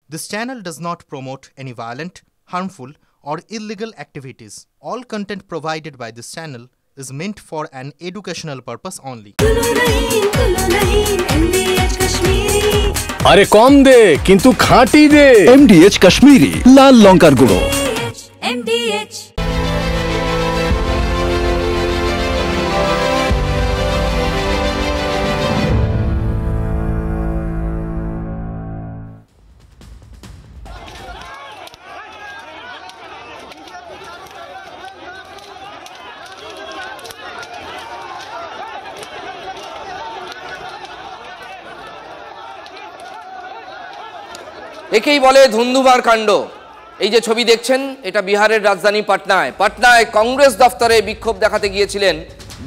This channel does not promote any violent, harmful, or illegal activities. All content provided by this channel is meant for an educational purpose only. আরে কম দে কিন্তু খাঁটি দে। MDH Kashmiri লাল লঙ্কার গুঁড়ো। MDH একেই বলে ধুন্ধুমার কাণ্ড। এই যে ছবি দেখছেন এটা বিহারের রাজধানী পাটনায় কংগ্রেস দফতরে বিক্ষোভ দেখাতে গিয়েছিলেন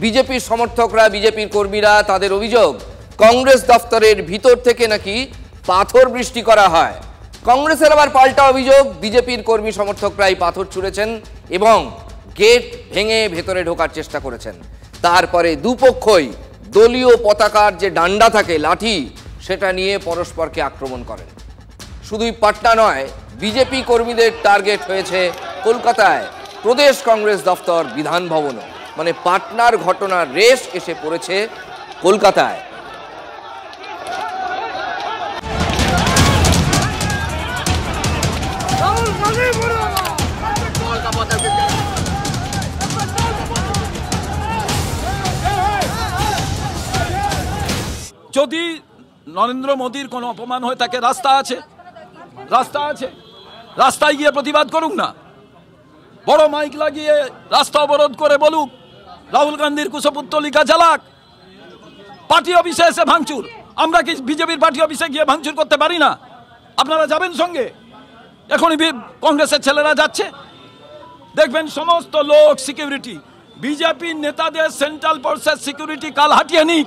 বিজেপির সমর্থকরা, বিজেপির কর্মীরা। তাদের অভিযোগ কংগ্রেস দফতরের ভিতর থেকে নাকি পাথর বৃষ্টি করা হয়। কংগ্রেসের আবার পাল্টা অভিযোগ বিজেপির কর্মী সমর্থকরাই পাথর ছুঁড়েছেন এবং গেট ভেঙে ভেতরে ঢোকার চেষ্টা করেছেন। তারপরে দুপক্ষই দলীয় পতাকার যে ডান্ডা থাকে, লাঠি, সেটা নিয়ে পরস্পরকে আক্রমণ করেন। শুধুই পাটনা নয়, বিজেপি কর্মীদের টার্গেট হয়েছে কলকাতায় প্রদেশ কংগ্রেস দফতর, বিধান ভবনও। মানে পাটনার ঘটনার রেশ এসে পড়েছে কলকাতায়। যদি নরেন্দ্র মোদীর কোনো অপমান হয়ে থাকে, রাস্তা আছে, রাস্তায় গিয়ে প্রতিবাদ করুক না। বড় মাইক লাগিয়ে রাস্তা অবরোধ করে বলুক রাহুল গান্ধীর কুশপুত্তলিকা চালাক। পার্টি অফিসে এসে ভাঙচুর, আমরা কি বিজেপির পার্টি অফিসে গিয়ে ভাঙচুর করতে পারি না? আপনারা যাবেন সঙ্গে? এখনই কংগ্রেসের ছেলেরা যাচ্ছে, দেখবেন সমস্ত লোক সিকিউরিটি, বিজেপির নেতাদের সেন্ট্রাল ফোর্সের সিকিউরিটি কাল হাঁটিয়ে নিক,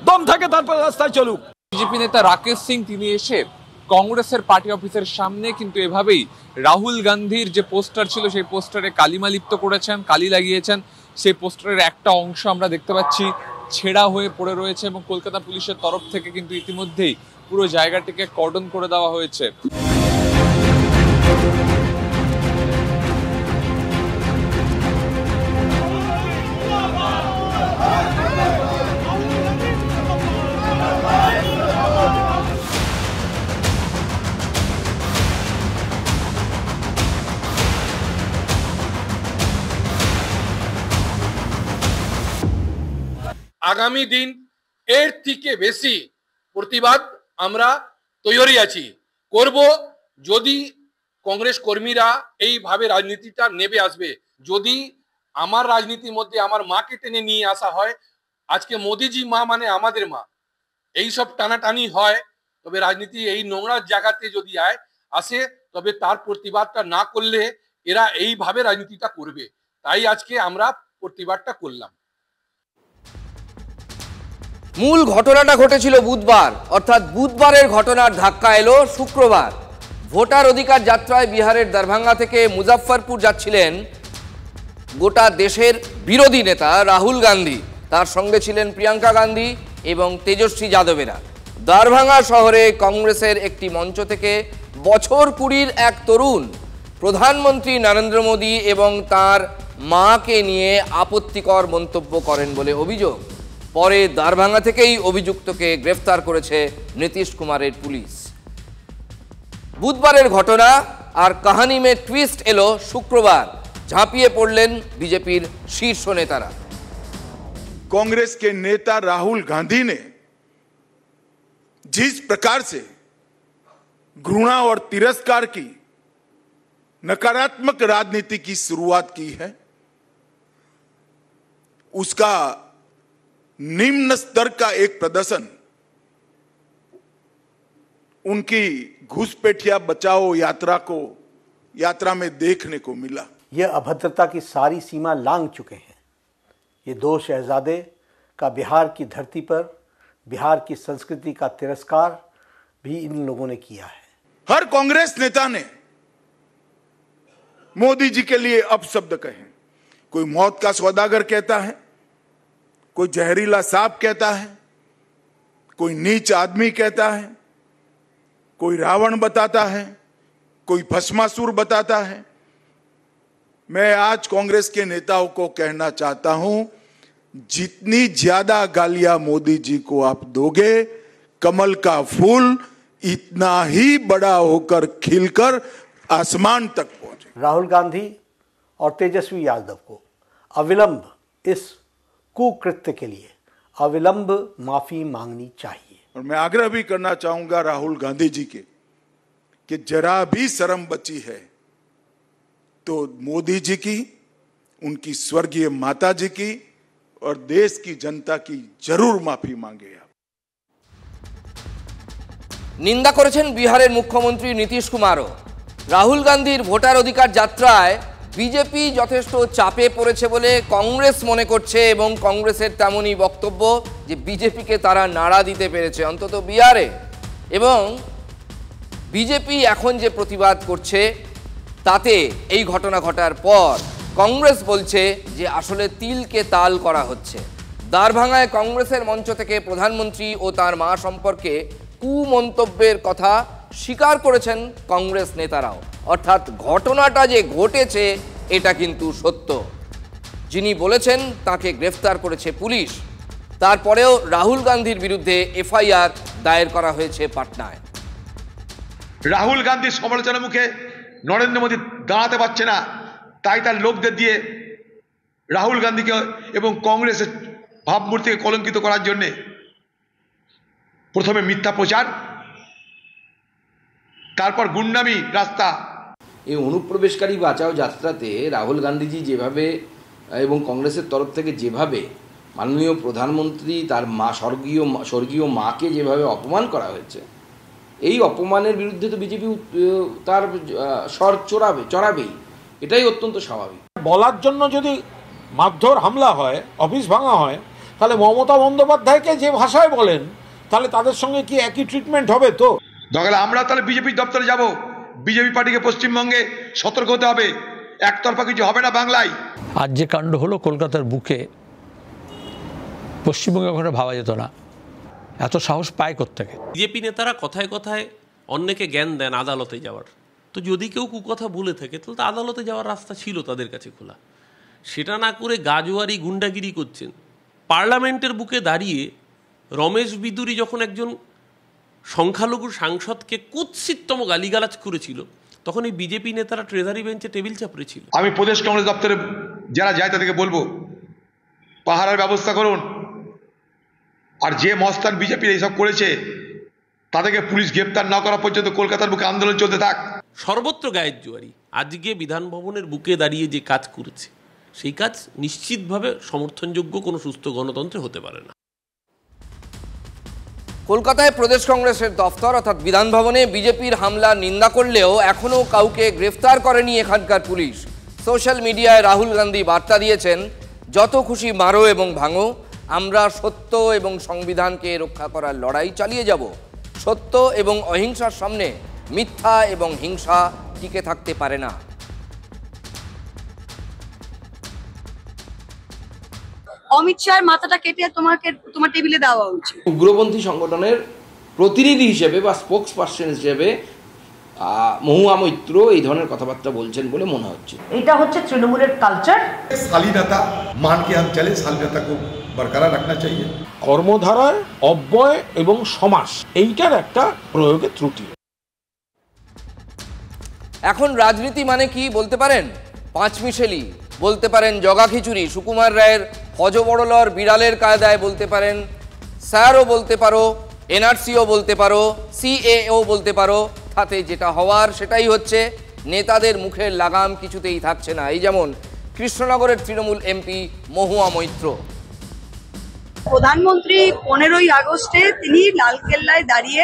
দম থাকে তারপর রাস্তায় চলুক। বিজেপি নেতা রাকেশ সিং তিনি এসে কংগ্রেসের পার্টি অফিসের সামনে কিন্তু এভাবেই রাহুল গান্ধীর যে পোস্টার ছিল সেই পোস্টারে কালিমা লিপ্ত করেছেন, কালি লাগিয়েছেন। সেই পোস্টারের একটা অংশ আমরা দেখতে পাচ্ছি ছেঁড়া হয়ে পড়ে রয়েছে এবং কলকাতা পুলিশের তরফ থেকে কিন্তু ইতিমধ্যেই পুরো জায়গাটিকে কর্ডন করে দেওয়া হয়েছে। আগামী দিন এর থেকে বেশি প্রতিবাদ আমরা তৈরি আছি করব। যদি কংগ্রেস কর্মীরা এইভাবে রাজনীতিটা নেবে আসবে, যদি আমার রাজনীতির মধ্যে আমার মাকে টেনে নিয়ে আসা হয়, আজকে মোদিজি মা মানে আমাদের মা, এই সব টানাটানি হয়, তবে রাজনীতি এই নোংরা জায়গাতে যদি আসে তবে তার প্রতিবাদটা না করলে এরা এইভাবে রাজনীতিটা করবে। তাই আজকে আমরা প্রতিবাদটা করলাম। মূল ঘটনাটা ঘটেছিল বুধবার, অর্থাৎ বুধবারের ঘটনার ধাক্কা এলো শুক্রবার। ভোটার অধিকার যাত্রায় বিহারের দরভাঙ্গা থেকে মুজাফফরপুর যাচ্ছিলেন গোটা দেশের বিরোধী নেতা রাহুল গান্ধী, তার সঙ্গে ছিলেন প্রিয়াঙ্কা গান্ধী এবং তেজস্বী যাদবেরা। দরভাঙ্গা শহরে কংগ্রেসের একটি মঞ্চ থেকে বছর 20 এক তরুণ প্রধানমন্ত্রী নরেন্দ্র মোদী এবং তার মাকে নিয়ে আপত্তিকর মন্তব্য করেন বলে অভিযোগ। পরে দরভাঙ্গা থেকেই অভিযুক্তকে গ্রেফতার করেছে নীতিশ কুমারের পুলিশ। বুধবারের ঘটনা আর কাহানি মে টুইস্ট এলো শুক্রবার। ঝাঁপিয়ে পড়লেন বিজেপির শীর্ষ নেতারা। कांग्रेस के नेता राहुल गांधी ने जिस प्रकार से घृणा और तिरस्कार की नकारात्मक राजनीति की शुरुआत की है, उसका निम्न स्तर का एक प्रदर्शन उनकी घुसपैठिया बचाओ यात्रा में देखने को मिला। यह अभद्रता की सारी सीमा लांघ चुके हैं। ये दो शहजादे का बिहार की धरती पर बिहार की संस्कृति का तिरस्कार भी इन लोगों ने किया है। हर कांग्रेस नेता ने मोदी जी के लिए अपशब्द कहे। कोई मौत का सौदागर कहता है, कोई जहरीला सांप कहता है, कोई नीच आदमी कहता है, कोई रावण बताता है, कोई भस्मासुर बताता है। मैं आज कांग्रेस के नेताओं को कहना चाहता हूं, जितनी ज्यादा गालियां मोदी जी को आप दोगे, कमल का फूल इतना ही बड़ा होकर खिलकर आसमान तक पहुंचे। राहुल गांधी और तेजस्वी यादव को अविलंब इस कुकृत्य के लिए अविलंब माफी मांगनी चाहिए। और मैं आग्रह भी करना चाहूंगा राहुल गांधी जी के कि जरा भी शर्म बची है तो मोदी जी की, उनकी स्वर्गीय माता जी की और देश की जनता की जरूर माफी मांगे। निंदा করেছেন বিহারের মুখ্যমন্ত্রী নীতিশ কুমারও। রাহুল গান্ধীর ভোটার অধিকার যাত্রায় বিজেপি যথেষ্ট চাপে পড়েছে বলে কংগ্রেস মনে করছে এবং কংগ্রেসের তেমনই বক্তব্য যে বিজেপিকে তারা নাড়া দিতে পেরেছে অন্তত বিহারে। এবং বিজেপি এখন যে প্রতিবাদ করছে তাতে এই ঘটনা ঘটার পর কংগ্রেস বলছে যে আসলে তিলকে তাল করা হচ্ছে। দ্বারভাঙায় কংগ্রেসের মঞ্চ থেকে প্রধানমন্ত্রী ও তার মা সম্পর্কে কুমন্তব্যের কথা স্বীকার করেছেন কংগ্রেস নেতারাও। অর্থাৎ ঘটনাটা যে ঘটেছে এটা কিন্তু সত্য। যিনি বলেছেন তাকে গ্রেফতার করেছে পুলিশ। তারপরেও রাহুল গান্ধীর বিরুদ্ধে এফআইআর দায়ের করা হয়েছে পাটনায়। রাহুল গান্ধীর সমালোচনার মুখে নরেন্দ্র মোদী দাঁড়াতে পারছে না, তাই তার লোকদের দিয়ে রাহুল গান্ধীকে এবং কংগ্রেসের ভাবমূর্তিকে কলঙ্কিত করার জন্যে প্রথমে মিথ্যা প্রচার, তারপর গুন্ডামি রাস্তা। এই অনুপ্রবেশকারী বাঁচাও যাত্রাতে রাহুল গান্ধীজি যেভাবে এবং কংগ্রেসের তরফ থেকে যেভাবে মাননীয় প্রধানমন্ত্রী তার মা স্বর্গীয় মাকে যেভাবে অপমান করা হয়েছে, এই অপমানের বিরুদ্ধে তো বিজেপি তার স্বর চড়াবেই, এটাই অত্যন্ত স্বাভাবিক। বলার জন্য যদি মারধর হামলা হয়, অফিস ভাঙা হয়, তাহলে মমতা বন্দ্যোপাধ্যায়কে যে ভাষায় বলেন তাহলে তাদের সঙ্গে কি একই ট্রিটমেন্ট হবে? তো দরকার আমরা তাহলে বিজেপি দপ্তরে যাব, বিজেপি পার্টিকে পশ্চিমবঙ্গে সতর্ক হতে হবে, একতরফা কিছু হবে না বাংলায়। আজ যে কাণ্ড হলো কলকাতার বুকে, পশ্চিমবঙ্গে ওখানে ভাবা যেত না, এত সাহস পায় কোত্থেকে? বিজেপি নেতারা কথায় কথায় অন্যকে জ্ঞান দেন আদালতে যাওয়ার, তো যদি কেউ কুকথা বলে থাকে তাহলে তো আদালতে যাওয়ার রাস্তা ছিল তাদের কাছে খোলা। সেটা না করে গাজোয়ারি গুন্ডাগিরি করছেন। পার্লামেন্টের বুকে দাঁড়িয়ে রমেশ বিদুরি যখন একজন সংখ্যালঘু সাংসদকে কুৎসিততম গালিগালাজ করেছিল, তখন এই বিজেপি নেতারা ট্রেজারি বেঞ্চে টেবিল চাপড়েছিল। আমি প্রদেশ কংগ্রেস দপ্তরে যারা যায় তাদেরকে বলবো, পাহারার ব্যবস্থা করুন, আর যে মস্তান বিজেপি এইসব করেছে তাদেরকে পুলিশ গ্রেপ্তার না করা পর্যন্ত কলকাতার বুকে আন্দোলন চলতে থাক। সর্বত্র গায়ের জোয়ারি আজকে বিধান ভবনের বুকে দাঁড়িয়ে যে কাজ করেছে, সেই কাজ নিশ্চিতভাবে সমর্থনযোগ্য কোনো সুস্থ গণতন্ত্রে হতে পারে না। কলকাতায় প্রদেশ কংগ্রেসের দফতর অর্থাৎ বিধান ভবনে বিজেপির হামলা নিন্দা করলেও এখনও কাউকে গ্রেফতার করেনি এখানকার পুলিশ। সোশ্যাল মিডিয়ায় রাহুল গান্ধী বার্তা দিয়েছেন, যত খুশি মারো এবং ভাঙো, আমরা সত্য এবং সংবিধানকে রক্ষা করার লড়াই চালিয়ে যাব। সত্য এবং অহিংসার সামনে মিথ্যা এবং হিংসা টিকে থাকতে পারে না। অমিত শাহের মাথাটা কেটে তোমার টেবিলে দেওয়া উচিত। উগ্রপন্থী সংগঠনের প্রতিনিধি হিসেবে বা স্পোক্স পার্সন হিসেবে মহুয়া মৈত্র এই ধরনের কথাবার্তা বলছেন বলে মনে হচ্ছে। এটা হচ্ছে তৃণমূলের কালচার। শালীনতা মান কে হাম চলে, শালীনতা কো বরকরার রাখনা চাইয়ে। কর্মধারায় অব্যয় এবং সমাস এইটার একটা প্রয়োগের ত্রুটি। এখন রাজনীতি মানে কি বলতে পারেন? পাঁচমিশেলি বলতে পারেন, জগা খিচুড়ি, সুকুমার রায়ের হজবড়লর বিড়ালের কায়দায় বলতে পারেন, স্যারও বলতে পারো, এনআরসিও বলতে পারো, সিএও বলতে পারো। তাতে যেটা হওয়ার সেটাই হচ্ছে। নেতাদের মুখের লাগাম কিছুতেই থাকছে না। এই যেমন কৃষ্ণনগরের তৃণমূল এমপি মহুয়া মৈত্র। প্রধানমন্ত্রী 15ই আগস্টে তিনি লালকেল্লায় দাঁড়িয়ে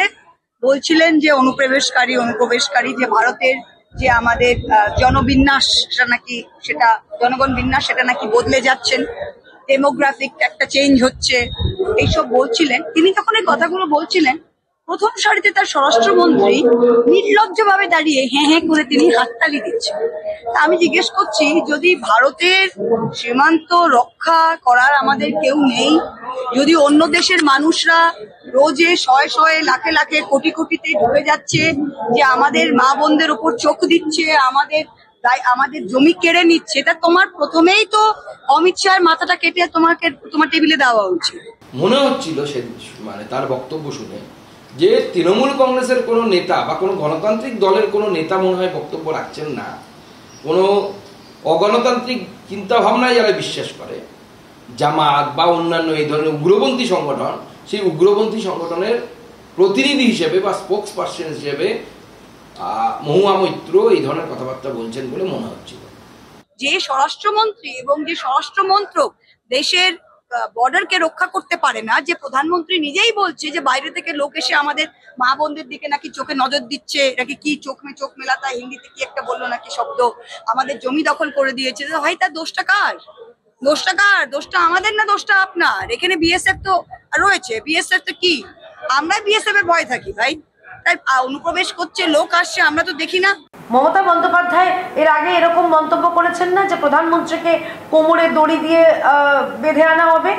বলছিলেন যে অনুপ্রবেশকারী যে ভারতের যে আমাদের জনবিন্যাস সেটা জনগণ বিন্যাস সেটা নাকি বদলে যাচ্ছেন, ডেমোগ্রাফিক একটা চেঞ্জ হচ্ছে, এইসব বলছিলেন। তিনি যখন এই কথাগুলো বলছিলেন, প্রথম সারিতে তার স্বরাষ্ট্রমন্ত্রী নির্লজ্জভাবে দাঁড়িয়ে হ্যাঁ হ্যাঁ করে তিনি হাততালি দিচ্ছেন। তা আমি জিজ্ঞেস করছি, যদি ভারতের সীমান্ত রক্ষা করার আমাদের কেউ নেই, যদি অন্য দেশের মানুষরা রোজে শয়ে শয়ে লাখে লাখে কোটি কোটিতে ঢুকে যাচ্ছে, যে আমাদের মা বোনদের উপর চোখ দিচ্ছে, আমাদের জমি কেড়ে নিচ্ছে, তা তোমার প্রথমেই তো অমিত শাহের মাথাটা কেটে তোমার টেবিলে দেওয়া উচিত। মনে হচ্ছিল সে মানে তার বক্তব্য শুনে যে তৃণমূল কংগ্রেসের কোনো নেতা বা কোনো গণতান্ত্রিক দলের কোনো নেতা মনে হয় বক্তব্য রাখছেন না, কোনো অগণতান্ত্রিক চিন্তা ভাবনায় যারা বিশ্বাস করে, জামাত বা অন্যান্য এই ধরনের উগ্রপন্থী সংগঠন, সেই উগ্রপন্থী সংগঠনের প্রতিনিধি হিসেবে বা স্পোক্স পার্সন হিসেবে মহুয়া মৈত্র এই ধরনের কথাবার্তা বলছেন বলে মনে হচ্ছিল। যে স্বরাষ্ট্রমন্ত্রী এবং যে স্বরাষ্ট্র মন্ত্রক দেশের বর্ডারকে রক্ষা করতে পারে না, যে প্রধানমন্ত্রী নিজেই বলছে যে বাইরে থেকে লোক এসে আমাদের মা বোনদের দিকে নাকি চোখে নজর দিচ্ছে, নাকি কি চোখ মেলাতা হিন্দিতে কি একটা বললো নাকি শব্দ, আমাদের জমি দখল করে দিয়েছে, ভাই তার দোষটা কার? দোষটা আমাদের না দোষটা আপনার? এখানে বিএসএফ তো রয়েছে, বিএসএফ তো কি আমরা বিএসএফ এর ভয় থাকি ভাই? তাই অনুপ্রবেশ করছে, লোক আসছে, আমরা তো দেখি না। মমতা বন্দ্যোপাধ্যায় এর আগে এরকম মন্তব্য করেছেন না যে প্রধানমন্ত্রীকে কোমরে দড়ি দিয়ে বেঁধে আনা হবে?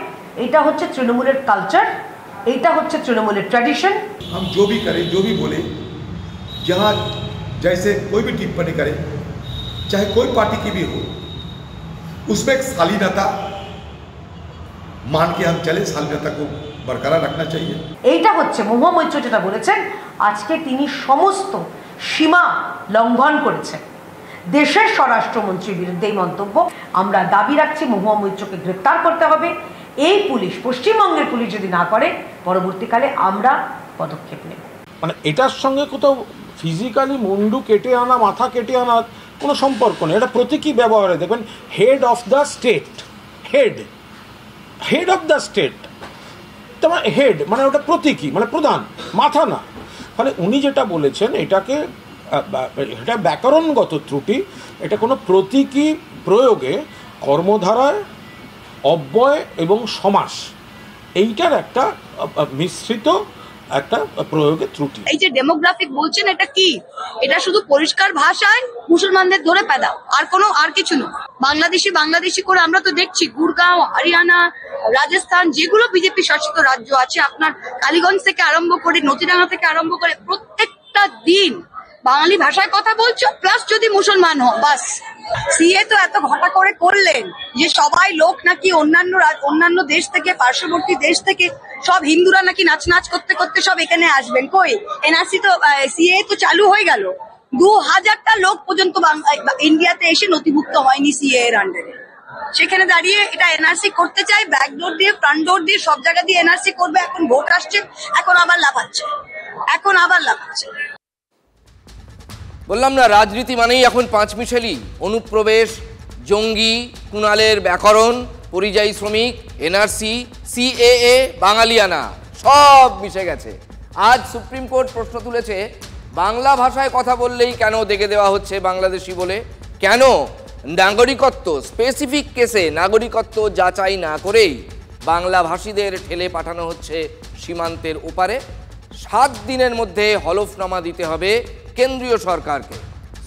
এটা হচ্ছে তৃণমূলের কালচার, এটা হচ্ছে তৃণমূলের ट्रेडिशन। हम जो भी करें, जो भी बोले, जहाँ जैसे कोई भी टिप्पणी करे, चाहे कोई पार्टी की भी हो, उसमें एक शालीनता मान के हम चले, शालीनता को बरकरार रखना चाहिए। এইটা হচ্ছে মহুয়া মৈত্র যেটা বলেছেন, আজকে তিনি সমস্ত সীমা লঙ্ঘন করেছেন। দেশের স্বরাষ্ট্রমন্ত্রীর বিরুদ্ধে এই মন্তব্য, আমরা দাবি রাখছি মহুয়া মৈত্রকে গ্রেপ্তার করতে হবে। এই পুলিশ, পশ্চিমবঙ্গের পুলিশ যদি না করে, পরবর্তীকালে আমরা পদক্ষেপ নেব। মানে এটার সঙ্গে কোথাও ফিজিক্যালি মুন্ডু কেটে আনা, মাথা কেটে আনা কোনো সম্পর্ক নেই। এটা প্রতীকী ব্যবহারে দেখবেন, head of the state, head of the state, তোমার হেড মানে ওটা প্রতীকী, মানে প্রধান, মাথা না। ফলে উনি যেটা বলেছেন এটাকে, এটা ব্যাকরণগত ত্রুটি, এটা কোনো প্রতীকী প্রয়োগে কর্মধারায় অব্যয় এবং সমাস এইটার একটা মিশ্রিত একটা প্রয়োগের ত্রুটি। এই যে ডেমোগ্রাফিক বলছেন, এটা কি? এটা শুধু পরিষ্কার ভাষায় মুসলমানদের ধরে পেদাও, আর কিছু নয়। বাংলাদেশি করে আমরা তো দেখছি, গুরগাঁও, হরিয়ানা, রাজস্থান, যেগুলো বিজেপি শাসিত রাজ্য আছে, আপনার কালীগঞ্জ থেকে আরম্ভ করে নতিডাঙ্গা থেকে আরম্ভ করে প্রত্যেকটা দিন বাঙালি ভাষায় কথা বলছো, প্লাস যদি মুসলমান হও, বাস। সিএ তো এত ঘটা করে করলেন যে সবাই লোক নাকি অন্যান্য দেশ থেকে, পার্শ্ববর্তী দেশ থেকে সব হিন্দুরা নাকি নাচ করতে করতে সব এখানে আসবেন। কই এনআরসি তো, সিএ তো চালু হয়ে গেল, 2000টা লোক পর্যন্ত ইন্ডিয়াতে এসে নথিভুক্ত হয়নি সিএ এর আন্ডারে। সেখানে দাঁড়িয়ে এটা এনআরসি করতে চাই, ব্যাকডোর দিয়ে, ফ্রন্ট ডোর দিয়ে, সব জায়গা দিয়ে এনআরসি করবে। এখন ভোট আসছে, এখন আবার লাফাচ্ছে। বললাম না, রাজনীতি মানেই এখন পাঁচমিশেলি, অনুপ্রবেশ, জঙ্গি, কুণালের ব্যাকরণ, পরিযায়ী শ্রমিক, এনআরসি, সিএএ, বাঙালিয়ানা সব মিশে গেছে। আজ সুপ্রিম কোর্ট প্রশ্ন তুলেছে, বাংলা ভাষায় কথা বললেই কেন দেখে দেওয়া হচ্ছে বাংলাদেশি বলে? কেন নাগরিকত্ব, স্পেসিফিক কেসে নাগরিকত্ব যাচাই না করেই বাংলা ভাষীদের ঠেলে পাঠানো হচ্ছে সীমান্তের ওপারে? 7 দিনের মধ্যে হলফনামা দিতে হবে কেন্দ্রীয় সরকারকে।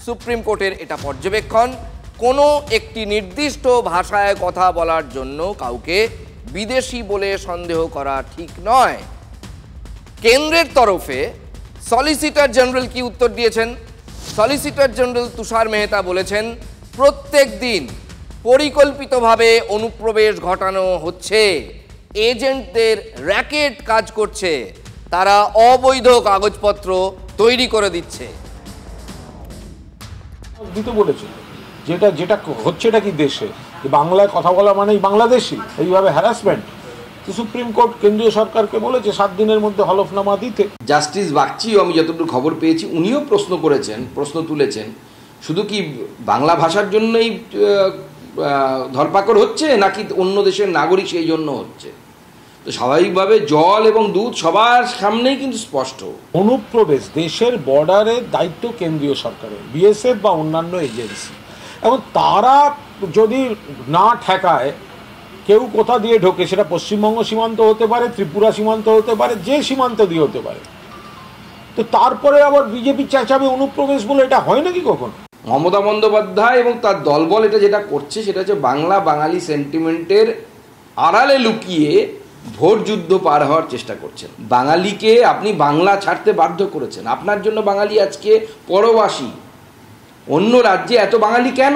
সুপ্রিম কোর্টের এটা পর্যবেক্ষণ। কোনো একটি নির্দিষ্ট ভাষায় কথা বলার জন্য কাউকে বিদেশি বলে সন্দেহ করা ঠিক নয়। কেন্দ্রের তরফে সলিসিটর জেনারেল কি উত্তর দিয়েছেন? সলিসিটর জেনারেল তুষার মেহতা বলেছেন, প্রত্যেক দিন পরিকল্পিতভাবে অনুপ্রবেশ ঘটানো হচ্ছে, এজেন্টদের র্যাকেট কাজ করছে, তারা অবৈধ কাগজপত্র তৈরি করে দিচ্ছে। দিতে বলেছিল যেটা হচ্ছে এটা কি দেশে, বাংলায় কথা বলা মানেই বাংলাদেশি, এইভাবে হ্যারাসমেন্ট। তো সুপ্রিম কোর্ট কেন্দ্রীয় সরকারকে বলেছে 7 দিনের মধ্যে হলফনামা দিতে। জাস্টিস বাগচিও, আমি যতটুকু খবর পেয়েছি, উনিও প্রশ্ন তুলেছেন, শুধু কি বাংলা ভাষার জন্যই ধরপাকড় হচ্ছে নাকি অন্য দেশের নাগরিক সেই জন্য হচ্ছে? তো স্বাভাবিকভাবে জল এবং দুধ সবার সামনেই কিন্তু স্পষ্ট। অনুপ্রবেশ দেশের বর্ডারের দায়িত্ব কেন্দ্রীয় সরকারের, বিএসএফ বা অন্যান্য এজেন্সি। এবং তারা যদি না ঠেকায়, কেউ কোথা দিয়ে ঢোকে, সেটা পশ্চিমবঙ্গ সীমান্ত হতে পারে, ত্রিপুরা সীমান্ত হতে পারে, যে সীমান্ত দিয়ে হতে পারে, তো তারপরে আবার বিজেপি চেঁচাবে অনুপ্রবেশ বলে, এটা হয় নাকি কখন? মমতা বন্দ্যোপাধ্যায় এবং তার দলবল এটা যেটা করছে সেটা হচ্ছে বাংলা বাঙালি সেন্টিমেন্টের আড়ালে লুকিয়ে ভোট যুদ্ধ পার হওয়ার চেষ্টা করছেন। বাঙালিকে আপনি বাংলা ছাড়তে বাধ্য করেছেন, আপনার জন্য বাঙালি আজকে পরবাসী। অন্য রাজ্যে এত বাঙালি কেন?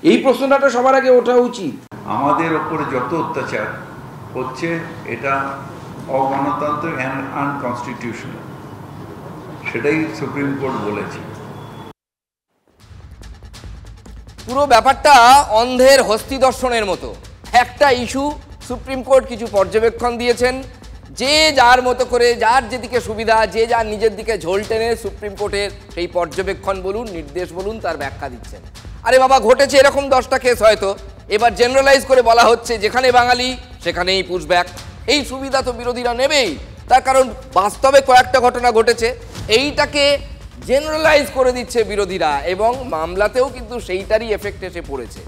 এই প্রশ্নটা সবার আগে ওঠা উচিত। আমাদের ওপরে যত অত্যাচার হচ্ছে এটা অগণতান্ত্রিক অ্যান্ড আনকনস্টিটিউশনাল, সেটাই সুপ্রিম কোর্ট বলেছে। পুরো ব্যাপারটা অন্ধের হস্তি দর্শনের মতো। একটা ইস্যু, সুপ্রিম কোর্ট কিছু পর্যবেক্ষণ দিয়েছেন, যে যার মতো করে যার যেদিকে সুবিধা, যে যার নিজের দিকে ঝোল টেনে সুপ্রিম কোর্টের সেই পর্যবেক্ষণ বলুন, নির্দেশ বলুন, তার ব্যাখ্যা দিচ্ছেন। আরে বাবা, ঘটেছে এরকম 10টা কেস হয়তো, এবার জেনারেলাইজ করে বলা হচ্ছে যেখানে বাঙালি সেখানেই পুশব্যাক। এই সুবিধা তো বিরোধীরা নেবেই, তার কারণ বাস্তবে কয়েকটা ঘটনা ঘটেছে, এইটাকে জেনারেলাইজ করে দিচ্ছে বিরোধীরা, এবং মামলাতেও কিন্তু সেইটারই এফেক্ট এসে পড়েছে।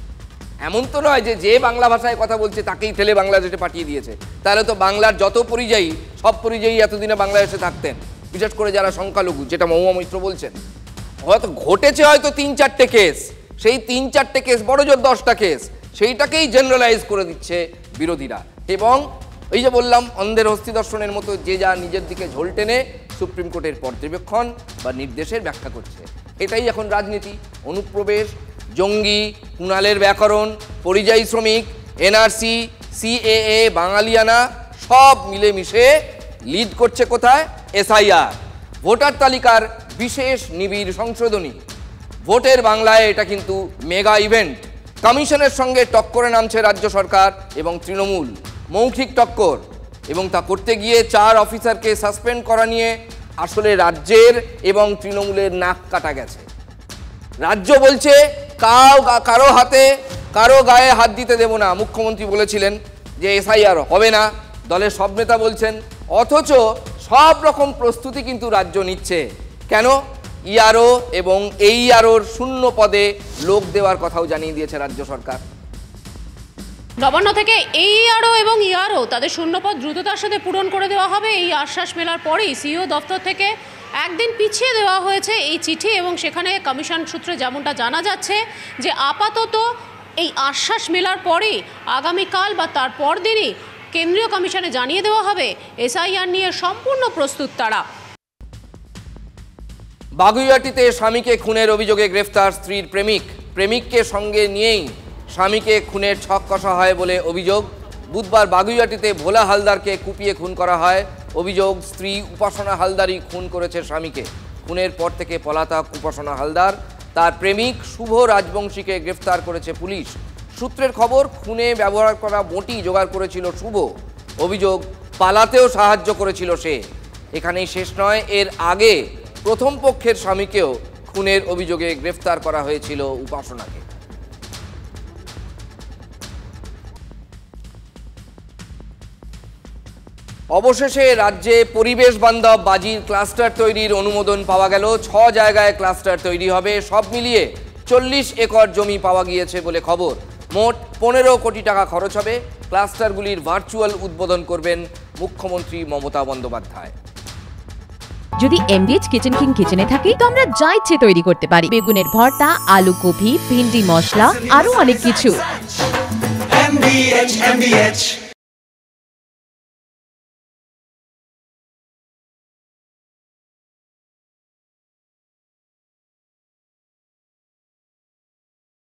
এমন তো নয় যে যে বাংলা ভাষায় কথা বলছে তাকেই ঠেলে বাংলাদেশে পাঠিয়ে দিয়েছে, তাহলে তো বাংলার যত পরিযায়ী, সব পরিযায়ী এতদিনে বাংলাদেশে থাকতেন, বিশেষ করে যারা সংখ্যালঘু, যেটা মহুয়া মৈত্র বলছেন। হয়তো ঘটেছে হয়তো 3-4টে কেস, সেই 3-4টে কেস বড় জোর 10টা কেস, সেইটাকেই জেনারেলাইজ করে দিচ্ছে বিরোধীরা। এবং এই যে বললাম, অন্ধের হস্তি দর্শনের মতো যে যা নিজের দিকে ঝোল টেনে সুপ্রিম কোর্টের পর্যবেক্ষণ বা নির্দেশের ব্যাখ্যা করছে। এটাই এখন রাজনীতি। অনুপ্রবেশ, জঙ্গি, কুণালের ব্যাকরণ, পরিযায়ী শ্রমিক, এনআরসি, সিএএ, বাঙালিয়ানা সব মিলেমিশে লিড করছে কোথায়? এসআইআর, ভোটার তালিকার বিশেষ নিবিড় সংশোধনী। ভোটের বাংলায় এটা কিন্তু মেগা ইভেন্ট। কমিশনের সঙ্গে টক্করে নামছে রাজ্য সরকার এবং তৃণমূল, মৌখিক টক্কর, এবং তা করতে গিয়ে 4 অফিসারকে সাসপেন্ড করা নিয়ে আসলে রাজ্যের এবং তৃণমূলের নাক কাটা গেছে। রাজ্য বলছে কারো হাতে কারো গায়ে হাত দিতে দেব না, মুখ্যমন্ত্রী বলেছিলেন যে এসআইআর হবে না, দলের সব নেতা বলছেন, অথচ সব রকম প্রস্তুতি কিন্তু রাজ্য নিচ্ছে। কেন? ইআরও এবং এইআরওর শূন্য পদে লোক দেওয়ার কথাও জানিয়ে দিয়েছে রাজ্য সরকার। নবান্ন থেকে এইআরও এবং ইআরও তাদের শূন্যপদ দ্রুততার সাথে পূরণ করে দেওয়া হবে, এই আশ্বাস মেলার পরেই সিইও দপ্তর থেকে একদিন পিছিয়ে দেওয়া হয়েছে এই চিঠি, এবং সেখানে কমিশন সূত্রে যেমনটা জানা যাচ্ছে যে আপাতত এই আশ্বাস মেলার পরেই আগামীকাল বা তার পরদিনই কেন্দ্রীয় কমিশনে জানিয়ে দেওয়া হবে এসআইআর নিয়ে সম্পূর্ণ প্রস্তুত তারা। বাগুইআটিতে স্বামীকে খুনের অভিযোগে গ্রেফতার স্ত্রীর প্রেমিক। প্রেমিককে সঙ্গে নিয়েই স্বামীকে খুনের ছক কষা হয় বলে অভিযোগ। বুধবার বাগুইআটিতে ভোলা হালদারকে কুপিয়ে খুন করা হয়। অভিযোগ, স্ত্রী উপাসনা হালদারই খুন করেছে স্বামীকে। খুনের পর থেকে পলাতক উপাসনা হালদার, তার প্রেমিক শুভ রাজবংশীকে গ্রেফতার করেছে পুলিশ। সূত্রের খবর, খুনে ব্যবহার করা বঁটি জোগাড় করেছিল শুভ। অভিযোগ, পালাতেও সাহায্য করেছিল সে। এখানেই শেষ নয়, এর আগে প্রথম পক্ষের স্বামীকেও খুনের অভিযোগে গ্রেফতার করা হয়েছিল উপাসনাকে। অবশেষে রাজ্যে পরিবেশ বান্ধব বাজির ক্লাস্টার তৈরির অনুমোদন পাওয়া গেল। 6 জায়গায় ক্লাস্টার তৈরি হবে। সব মিলিয়ে 40 একর জমি পাওয়া গিয়েছে বলে খবর। মোট 15 কোটি টাকা খরচ হবে। ক্লাস্টারগুলির ভার্চুয়াল উদ্বোধন করবেন মুখ্যমন্ত্রী মমতা বন্দ্যোপাধ্যায়। যদি এমডিএইচ কিচেন কিং কিচেনে থাকি তো আমরা যা ইচ্ছে তৈরি করতে পারি। বেগুনের ভর্তা, আলু কপি, ভিন্ডি মশলা, আরো অনেক কিছু। MDH